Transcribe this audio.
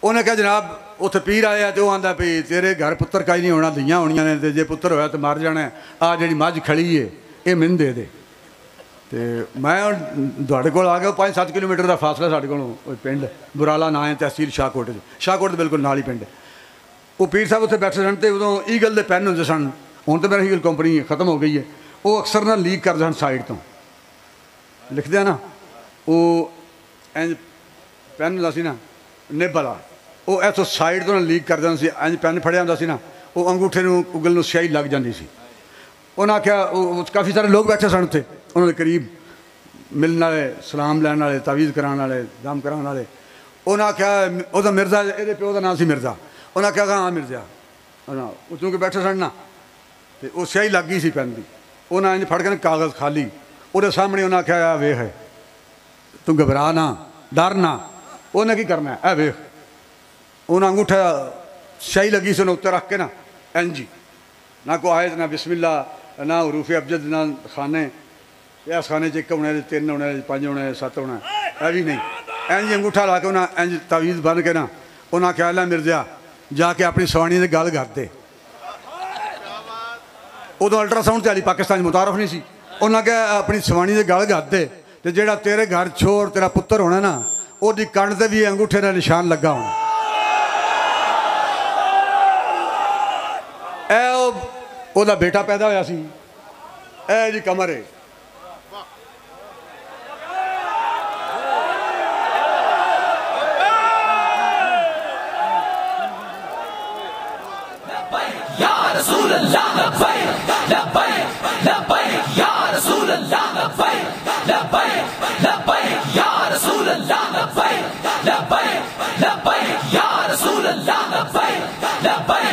उन्हें कहा जनाब उत्थे पीर आया तो आंदा भी तेरे घर पुत्र कई नहीं होना, धियाँ होनिया ने, तो जे पुत्र होया तो मर जाना। आ जी मझ खड़ी है ये मैनू दे दे। तो मैं तुहाडे कोल आ गया। 5-7 किलोमीटर का फासला साढ़े को पिंड बुराला ना है, तहसील शाहकोट। शाहकोट के बिल्कुल नाल ही पिंड। वो पीर साहब उत्थे बैठे सन तो उदों ईगल के पैन होंदे सन, हुण तो मेरा ईगल कंपनी खत्म हो गई है। वो अक्सर ना लीक करते सन साइड तो लिखते हैं ना, वो इंज पैन होंदा सी ना निब वाला, वो इथों साइड तो ना लीक कर देना सी। इंज पैन फड़िया होंदा सी ना, वो अंगूठे नूं उगल नूं स्याही लग जाती सी। उन्हें आख्या, काफ़ी सारे लोग बैठे सन उत्थे, उन्होंने करीब मिलने वाले, सलाम लैन वाले, तावीज़ कराने वाले, दम कराने वाले। उन्हें आख्या वह मिर्जा, ये प्यो का नाम से मिर्जा। उन्हें आख्या हाँ मिर्जा, चूंकि बैठे सन ना तो वो स्याही लग गई सी पैन की। उन्हें इंज फड़ के कागज़ खाली वो सामने उन्हें आख्या वेख है तू घबरा ना डर ना। उन्हें की करना है वेख। उन्हें अंगूठा स्याही लगी से उत्ते रख के ना इंज ही, ना कोई आयत ना बिस्मिल्ला ना हरूफ अबजद ना खाने, इस खाने च 1 होने 3 होने 5 होने 7 होना, है भी नहीं। इंज अंगूठा ला के उन्हें इंज तावीज़ बन के ना उन्हें आख्या ला मिर्जा जाके अपनी सवाणी से गल कर दे। उदों अल्ट्रासाउंड तो हाली पाकिस्तान मुतारफ नहीं सी। उन्हें क्या अपनी सवाणी से गल कर दे तो जोड़ा तेरे घर छोर तेरा पुत्र होना ना वो कंड से भी अंगूठे का निशान लगा होना। ओदा बेटा पैदा होया सी, ए जी कमर है। या रसूल अल्लाह लब्बैक लब्बैक लब्बैक या रसूल अल्लाह लब्बैक लब्बैक लब्बैक या रसूल अल्लाह लब्बैक लब्बैक लब्बैक या रसूल अल्लाह लब्बैक लब्बैक